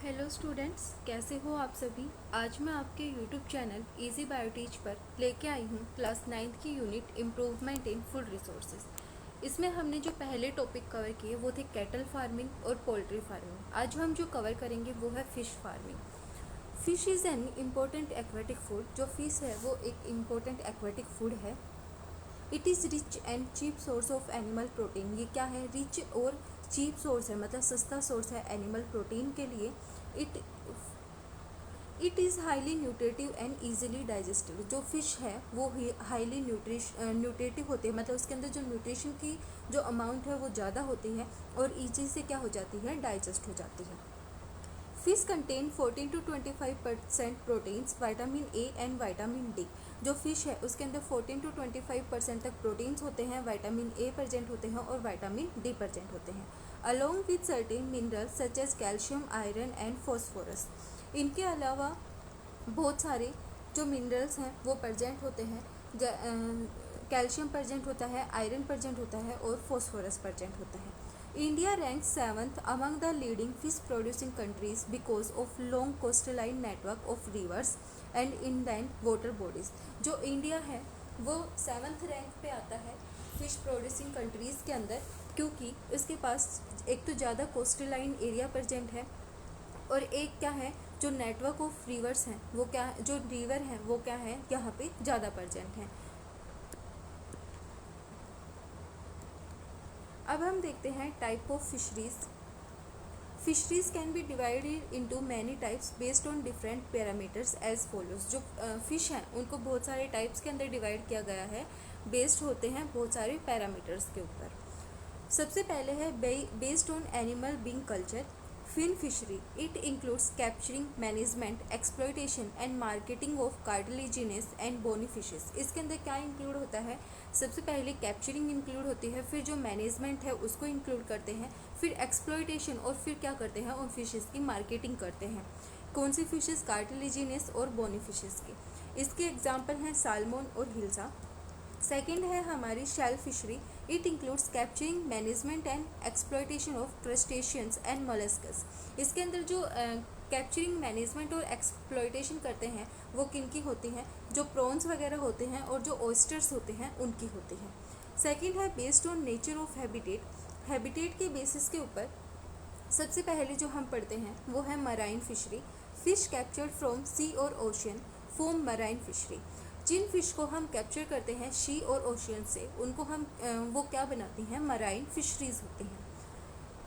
Hello students, कैसे हो आप सभी। आज मैं आपके यूट्यूब चैनल इजी बायोटीच पर लेके आई हूँ क्लास 9th की unit improvement in food resources. इसमें हमने जो पहले टॉपिक कवर किए वो थे कैटल फार्मिंग और पोल्ट्री फार्मिंग। आज हम जो कवर करेंगे वो है fish farming. Fish is an important aquatic food. जो फ़िश है वो एक इम्पोर्टेंट एक्वेटिक फूड है। It is rich and cheap source of animal protein. ये क्या है? रिच और चीप सोर्स है, मतलब सस्ता सोर्स है एनिमल प्रोटीन के लिए। It it is highly nutritive and easily digested. जो फ़िश है वो हाईली न्यूट्रिटिव होती है, मतलब उसके अंदर जो न्यूट्रिशन की जो अमाउंट है वो ज़्यादा होती है और ईजी से क्या हो जाती है, डाइजेस्ट हो जाती है। Fish contain 14 to 25% proteins, vitamin A and vitamin D. जो फिश है उसके अंदर 14 to 25% तक प्रोटीन्स होते हैं, विटामिन ए प्रेजेंट होते हैं और विटामिन डी प्रेजेंट होते हैं, along with certain minerals such as calcium, iron and phosphorus. इनके अलावा बहुत सारे जो मिनरल्स हैं वो प्रेजेंट होते हैं। कैल्शियम प्रेजेंट होता है, आयरन प्रेजेंट होता है और फॉस्फोरस प्रेजेंट होता है। India ranks 7th among the leading fish producing countries because of long coastline network of rivers and inland water bodies। जो इंडिया है वो 7th रैंक पे आता है फिश प्रोड्यूसिंग कंट्रीज़ के अंदर, क्योंकि इसके पास एक तो ज़्यादा कोस्टलाइन एरिया प्रेजेंट है और एक क्या है, जो नेटवर्क ऑफ रिवर्स हैं वो क्या, जो रिवर हैं वो क्या है, यहाँ पे ज़्यादा प्रेजेंट हैं। अब हम देखते हैं type of fisheries. Fisheries can be divided into many types based on different parameters as follows. जो फिश हैं उनको बहुत सारे टाइप्स के अंदर डिवाइड किया गया है, बेस्ड होते हैं बहुत सारे पैरामीटर्स के ऊपर। सबसे पहले है based on animal being culture. Fin fishery it includes capturing, management, exploitation and marketing of cartilaginous and bony fishes. इसके अंदर क्या इंक्लूड होता है? सबसे पहले कैप्चरिंग इंक्लूड होती है, फिर जो मैनेजमेंट है उसको इंक्लूड करते हैं, फिर एक्सप्लॉयटेशन, और फिर क्या करते हैं, उन फिशेस की मार्केटिंग करते हैं। कौन सी फिशेस? कार्टिलेजिनस और बोनी फिशेस की। इसके एग्जाम्पल हैं साल्मोन और हिल्सा। सेकेंड है हमारी shell fishery. It includes capturing, management and exploitation of crustaceans and molluscs. इसके अंदर जो कैप्चरिंग, मैनेजमेंट और एक्सप्लॉयटेशन करते हैं वो किन की होती हैं? जो प्रॉन्स वगैरह होते हैं और जो ऑयस्टर्स होते हैं उनकी होती हैं। सेकेंड है based on nature of habitat. Habitat के बेसिस के ऊपर सबसे पहले जो हम पढ़ते हैं वो है marine fishery. Fish captured from sea और ओशियन फॉर्म मराइन फिशरी। जिन फिश को हम कैप्चर करते हैं सी और ओशियन से, उनको हम वो क्या बनाती हैं? मराइन फिशरीज होती हैं।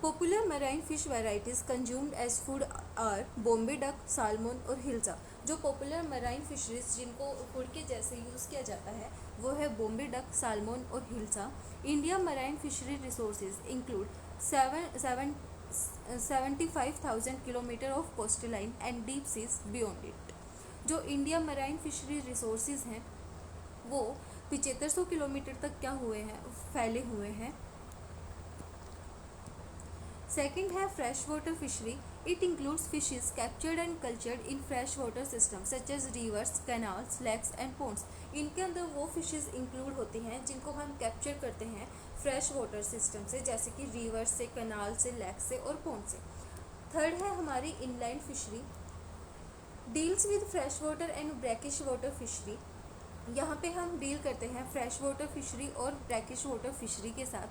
Popular marine fish varieties consumed as food are Bombay duck, salmon और हिल्सा। जो पॉपुलर मराइन फिशरीज जिनको फूड के जैसे यूज़ किया जाता है वो है बॉम्बे डक, साल्मोन और hilsa. India marine fishery resources include 75,000 kilometre of coastal line and deep seas beyond it. जो इंडिया मराइन फिशरी रिसोर्सेज हैं वो 7500 किलोमीटर तक क्या हुए हैं, फैले हुए हैं। सेकेंड है fresh water fishery. It includes fishes captured and cultured in fresh water system such as rivers, canals, lakes and ponds. इनके अंदर वो फिशेज इंक्लूड होती हैं जिनको हम कैप्चर करते हैं फ्रेश वाटर सिस्टम से, जैसे कि रिवर्स से, कैनाल से, लेक से और पोन्ड से। थर्ड है हमारी inland fishery. Deals with fresh water and brackish water fishery. यहाँ पे हम डील करते हैं फ्रेश वाटर फिशरी और ब्रैकिश वाटर फिशरी के साथ।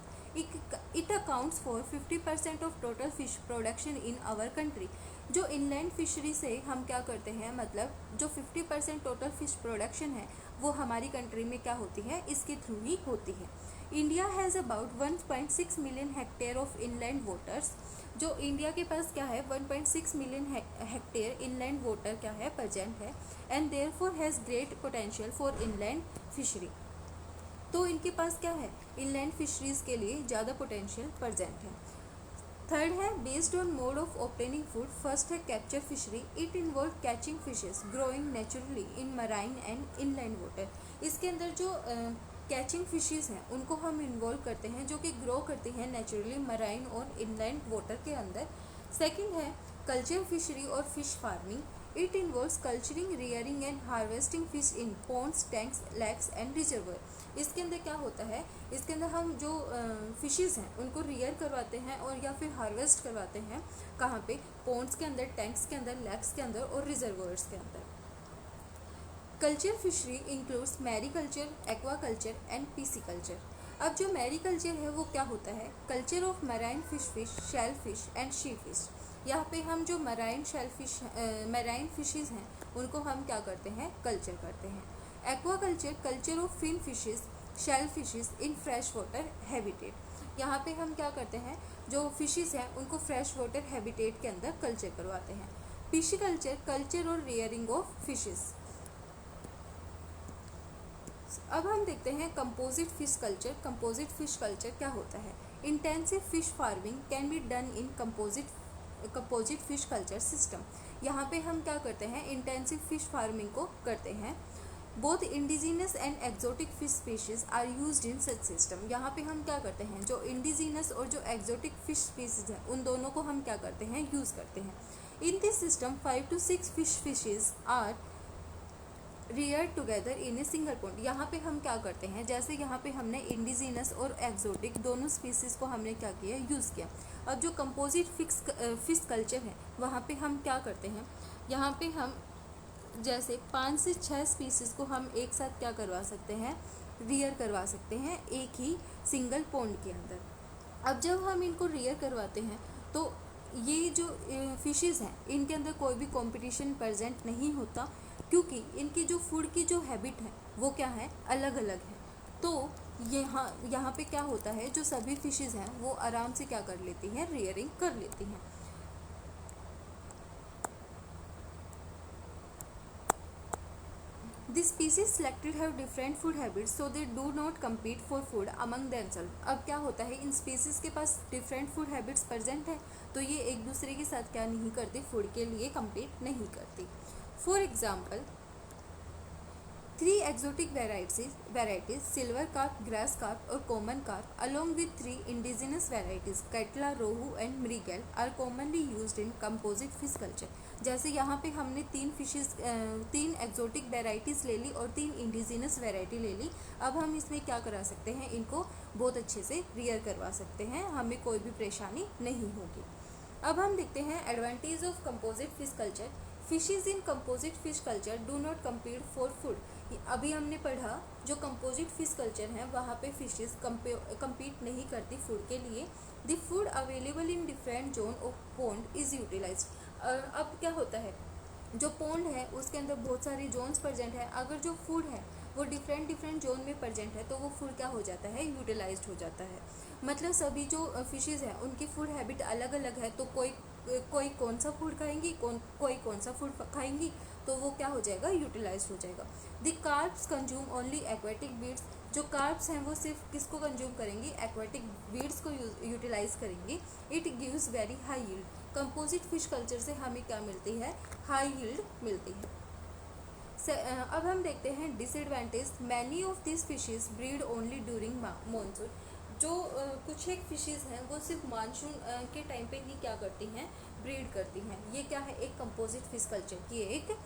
It accounts for 50% of total fish production in our country. जो इनलैंड फिशरी से हम क्या करते हैं, मतलब जो 50% टोटल फिश प्रोडक्शन है वो हमारी कंट्री में क्या होती है, इसके थ्रू ही होती है। India has about 1.6 million hectare of inland waters. जो इंडिया के पास क्या है, 1.6 मिलियन हेक्टेयर इनलैंड वाटर क्या है, प्रेजेंट है, and therefore has great potential for inland fishery. तो इनके पास क्या है, इनलैंड फिशरीज के लिए ज़्यादा पोटेंशियल प्रेजेंट है। थर्ड है based on mode of obtaining food. First है capture fishery. It involve catching fishes growing naturally in marine and inland water. इसके अंदर जो कैचिंग फिशेस हैं उनको हम इन्वॉल्व करते हैं, जो कि ग्रो करती हैं नेचुरली मराइन और इनलैंड वाटर के अंदर। सेकंड है कल्चर फिशरी और fish farming. It involves culturing, rearing and harvesting fish in ponds, tanks, lakes and reservoir. इसके अंदर क्या होता है, इसके अंदर हम जो फिशेस हैं उनको रियर करवाते हैं और या फिर हार्वेस्ट करवाते हैं। कहाँ पे? पोन्ड्स के अंदर, टैंक्स के अंदर, लैक्स के अंदर और रिजर्वर्स के अंदर। Culture fishery includes mariculture, aquaculture and pisciculture. अब जो मैरीकल्चर है वो क्या होता है? Culture of marine fish, shell fish and sea fish. यहाँ पे हम जो मराइन फिशेज हैं उनको हम क्या करते हैं? कल्चर करते हैं। Aquaculture, culture of fin fishes, shell fishes in fresh water habitat. यहाँ पे हम क्या करते हैं? जो फिशेज हैं उनको फ्रेश वाटर हैबिटेट के अंदर कल्चर करवाते हैं। पिशिकल्चर, कल्चर और रेयरिंग ऑफ फिशेज। अब हम देखते हैं composite fish culture. Composite fish culture क्या होता है? Intensive fish farming can be done in composite fish culture system. यहाँ पे हम क्या करते हैं? इंटेंसिव फिश फार्मिंग को करते हैं। Both indigenous and exotic fish species are used in such system. यहाँ पे हम क्या करते हैं? जो इंडिजिनस और जो एक्जोटिक फिश स्पीशीज हैं उन दोनों को हम क्या करते हैं? यूज़ करते हैं। In this system 5 to 6 fishes are rear together in a single pond. यहाँ पे हम क्या करते हैं? जैसे यहाँ पे हमने इंडिजिनस और एक्जोटिक दोनों स्पीसीज को हमने क्या किया? यूज़ किया। अब जो कंपोजिट फिश कल्चर है वहाँ पे हम क्या करते हैं? यहाँ पे हम जैसे 5 से 6 स्पीसीज को हम एक साथ क्या करवा सकते हैं? रियर करवा सकते हैं एक ही सिंगल पॉन्ड के अंदर। अब जब हम इनको रियर करवाते हैं तो ये जो फिशेज़ हैं इनके अंदर कोई भी कंपटीशन प्रेजेंट नहीं होता, क्योंकि इनकी जो फूड की जो हैबिट है वो क्या है? अलग अलग है। तो यहाँ पे क्या होता है? जो सभी फिशेज़ हैं वो आराम से क्या कर लेती हैं? रियरिंग कर लेती हैं। The species selected have different food habits, so they do not compete for food among themselves. अब क्या होता है? इन स्पीसीज के पास डिफरेंट फूड हैबिट्स प्रेजेंट है, तो ये एक दूसरे के साथ क्या नहीं करती? फूड के लिए compete नहीं करती। For example 3 exotic varieties silver carp, grass carp और common carp along with 3 indigenous varieties catla, rohu and mrigal are commonly used in composite fish culture. जैसे यहाँ पे हमने 3 एक्जोटिक वेराइटीज़ ले ली और 3 इंडिजिनस वेराइटी ले ली। अब हम इसमें क्या करा सकते हैं? इनको बहुत अच्छे से रियर करवा सकते हैं, हमें कोई भी परेशानी नहीं होगी। अब हम देखते हैं advantage of composite fish culture. Fishes in composite fish culture do not compete for food. अभी हमने पढ़ा जो कंपोजिट फिश कल्चर है वहाँ पे फिशेज कम्पीट नहीं करती फूड के लिए। The food available in different zone of pond is utilized. अब क्या होता है? जो पॉन्ड है उसके अंदर बहुत सारी जोन्स प्रेजेंट है। अगर जो फूड है वो डिफरेंट जोन में प्रेजेंट है तो वो फूड क्या हो जाता है? यूटिलाइज्ड हो जाता है। मतलब सभी जो फिशेज हैं उनकी फूड हैबिट अलग अलग है, तो कोई कौन सा फूड खाएंगी, कोई कौन सा फूड खाएंगी, तो वो क्या हो जाएगा? यूटिलाइज हो जाएगा। The carps consume only aquatic weeds. जो कार्प्स हैं वो सिर्फ किसको कंज्यूम करेंगी? एक्वेटिक वीड्स को यूटिलाइज करेंगी। It gives very high yield. Composite fish culture से हमें क्या मिलती है? हाई यील्ड मिलती है। अब हम देखते हैं disadvantage. Many of this fishes breed only during monsoon. जो कुछ एक फिशेज हैं वो सिर्फ मानसून के टाइम पे ही क्या करती हैं? ब्रीड करती हैं। ये क्या है? एक कंपोजिट फिश कल्चर की एक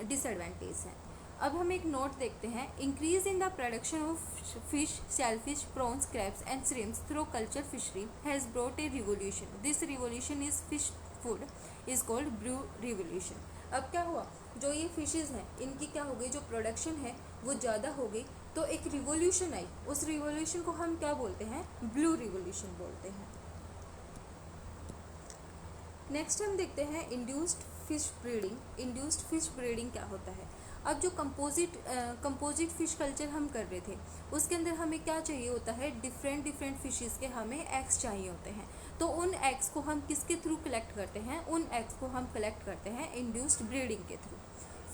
डिसएडवांटेज है। अब हम एक नोट देखते हैं। Increase in the production of fish, shellfish, prawns, crabs and shrimps through culture fishery has brought a revolution. This revolution is fish food is called blue revolution. अब क्या हुआ? जो ये फिशेज हैं इनकी क्या हो गई? जो प्रोडक्शन है वो ज़्यादा हो गई, तो एक रिवोल्यूशन आई। उस रिवोल्यूशन को हम क्या बोलते हैं? ब्लू रिवोल्यूशन बोलते हैं। नेक्स्ट हम देखते हैं induced fish breeding. Induced fish breeding क्या होता है? अब जो कंपोजिट फिश कल्चर हम कर रहे थे उसके अंदर हमें क्या चाहिए होता है? डिफरेंट फिशेस के हमें एग्स चाहिए होते हैं। तो उन एग्स को हम किसके थ्रू कलेक्ट करते हैं? उन एग्स को हम कलेक्ट करते हैं इंड्यूस्ड ब्रीडिंग के थ्रू।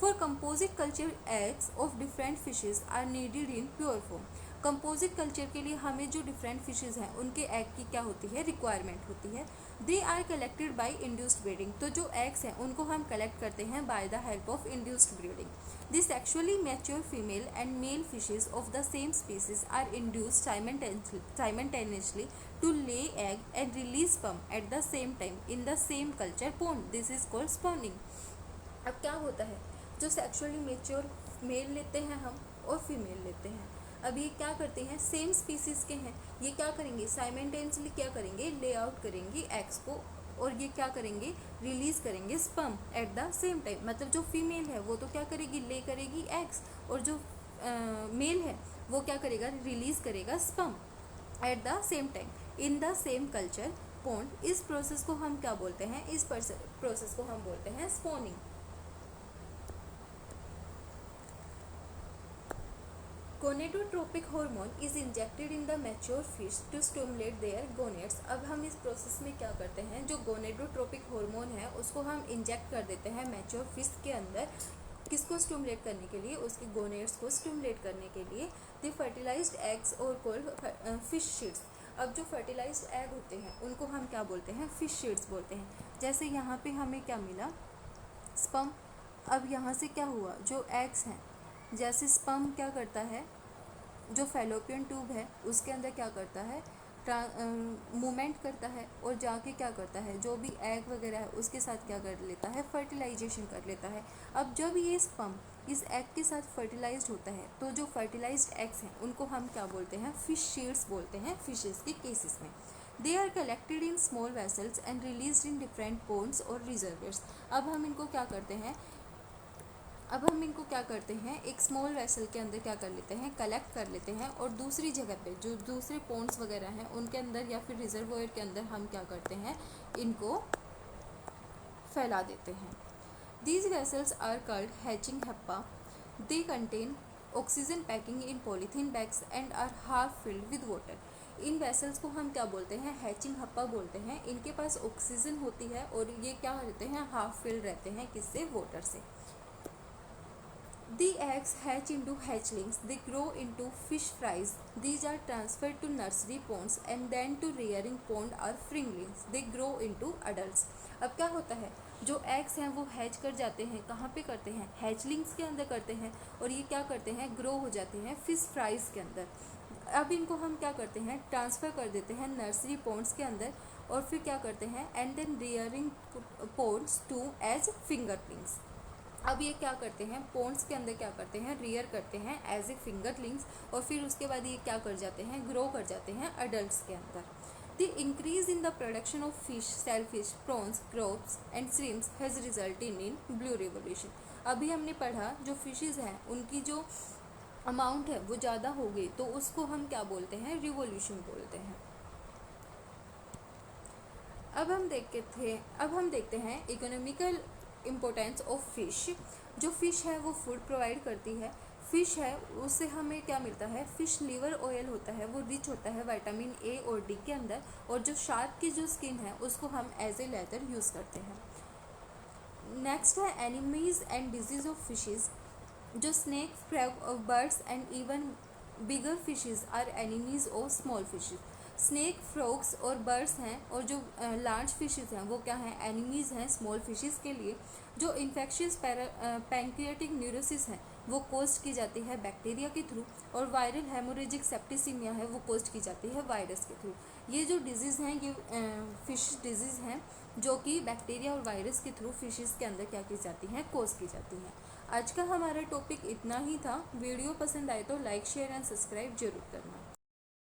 For composite culture eggs of different fishes are needed in pure form. Composite culture के लिए हमें जो डिफरेंट फिशेज हैं उनके एग की क्या होती है? रिक्वायरमेंट होती है। They are collected by induced breeding. तो जो एग्स हैं उनको हम कलेक्ट करते हैं by the help of induced breeding. The sexually mature female and male fishes of the same species are induced simultaneously to lay egg and release sperm at the same time in the same culture pond. This is called spawning. अब क्या होता है, जो sexually mature mail लेते हैं हम और female लेते हैं, अब ये क्या करते हैं, सेम स्पीसीज के हैं, ये क्या करेंगे, साइमल्टेनियसली क्या करेंगे, ले आउट करेंगे एग्स को, और ये क्या करेंगे, रिलीज करेंगे sperm at the same time. मतलब जो फीमेल है वो तो क्या करेगी, ले करेगी एग्स, और जो मेल है वो क्या करेगा, रिलीज करेगा sperm at the same time in the same culture pond. इस प्रोसेस को हम क्या बोलते हैं, इस प्रोसेस को हम बोलते हैं spawning. Gonadotropic hormone is injected in the mature fish to stimulate their gonads. अब हम इस प्रोसेस में क्या करते हैं, जो गोनेडोट्रोपिक हार्मोन है उसको हम इंजेक्ट कर देते हैं मैच्योर फिश के अंदर, किसको स्टिमुलेट करने के लिए, उसके गोनेड्स को स्टिमुलेट करने के लिए। द फर्टिलाइज्ड एग्स और कोल्ड फिश शीड्स। अब जो फर्टिलाइज्ड एग होते हैं उनको हम क्या बोलते हैं, फिश शीड्स बोलते हैं। जैसे यहाँ पे हमें क्या मिला, स्पर्म। अब यहाँ से क्या हुआ, जो एग्स हैं, जैसे स्पर्म क्या करता है, जो फैलोपियन ट्यूब है उसके अंदर क्या करता है, मूवमेंट करता है, और जाके क्या करता है, जो भी एग वगैरह है उसके साथ क्या कर लेता है, फर्टिलाइजेशन कर लेता है। अब जब ये स्पर्म इस एग के साथ फर्टिलाइज्ड होता है तो जो फर्टिलाइज्ड एग्स हैं उनको हम क्या बोलते हैं, फिश शीड्स बोलते हैं फिशेस के केसेस में। They are collected in small vessels and released in different ponds और रिजर्वर्स। अब हम इनको क्या करते हैं, एक स्मॉल वेसल के अंदर क्या कर लेते हैं, कलेक्ट कर लेते हैं, और दूसरी जगह पे जो दूसरे पोन्ड्स वगैरह हैं उनके अंदर या फिर रिजर्वोयर के अंदर हम क्या करते हैं, इनको फैला देते हैं। These vessels are called hatching hapa. They contain oxygen packing in polythene bags and are half filled with water. इन वेसल्स को हम क्या बोलते हैं, हैचिंग हप्पा बोलते हैं। इनके पास ऑक्सीजन होती है और ये क्या रहते हैं, हाफ फिल्ड रहते हैं, किससे, वाटर से। The eggs hatch into hatchlings. They grow into fish fries. These are transferred to nursery ponds and then to rearing pond or fingerlings. They grow into adults. अब क्या होता है, जो एग्स हैं वो हैच कर जाते हैं, कहाँ पे करते हैं, हैचलिंग्स के अंदर करते हैं, और ये क्या करते हैं, ग्रो हो जाते हैं फिश फ्राइज के अंदर। अब इनको हम क्या करते हैं, ट्रांसफ़र कर देते हैं नर्सरी पॉन्ड्स के अंदर, और फिर क्या करते हैं, and then rearing ponds to as fingerlings. अब ये क्या करते हैं, पॉन्ड्स के अंदर क्या करते हैं, रियर करते हैं एज ए फिंगरलिंग्स, और फिर उसके बाद ये क्या कर जाते हैं, ग्रो कर जाते हैं अडल्ट्स के अंदर। The increase in the production of fish, shellfish, prawns, crops and shrimps has resulted in blue revolution. अभी हमने पढ़ा जो फिशेज़ हैं उनकी जो अमाउंट है वो ज़्यादा हो गई तो उसको हम क्या बोलते हैं, रिवोल्यूशन बोलते हैं। अब हम देखते हैं इकोनॉमिकल इम्पोर्टेंस ऑफ फिश। जो फ़िश है वो फूड प्रोवाइड करती है। फ़िश है उससे हमें क्या मिलता है, फ़िश लीवर ऑयल होता है, वो रिच होता है विटामिन ए और डी के अंदर, और जो शार्क की जो स्किन है उसको हम एज ए लेदर यूज़ करते हैं। नेक्स्ट है enemies and disease of fishes. जो snake, frog of birds and even bigger fishes are enemies of small fishes. Snake, frogs और बर्ड्स हैं, और जो लार्ज फिशेज़ हैं वो क्या हैं, एनिमीज़ हैं स्मॉल फिशेज़ के लिए। जो इन्फेक्शियस पैंक्रियाटिक न्यूरोसिस है वो कोस्ट की जाती है बैक्टीरिया के थ्रू, और वायरल हेमोरेजिक सेप्टिसीमिया है वो कोस्ट की जाती है वायरस के थ्रू। ये जो डिजीज़ हैं ये फिश डिजीज़ हैं जो कि बैक्टीरिया और वायरस के थ्रू फिशेज़ के अंदर क्या की जाती हैं, कोस्ट की जाती हैं। आज का हमारा टॉपिक इतना ही था। वीडियो पसंद आए तो लाइक, शेयर एंड सब्सक्राइब जरूर करना।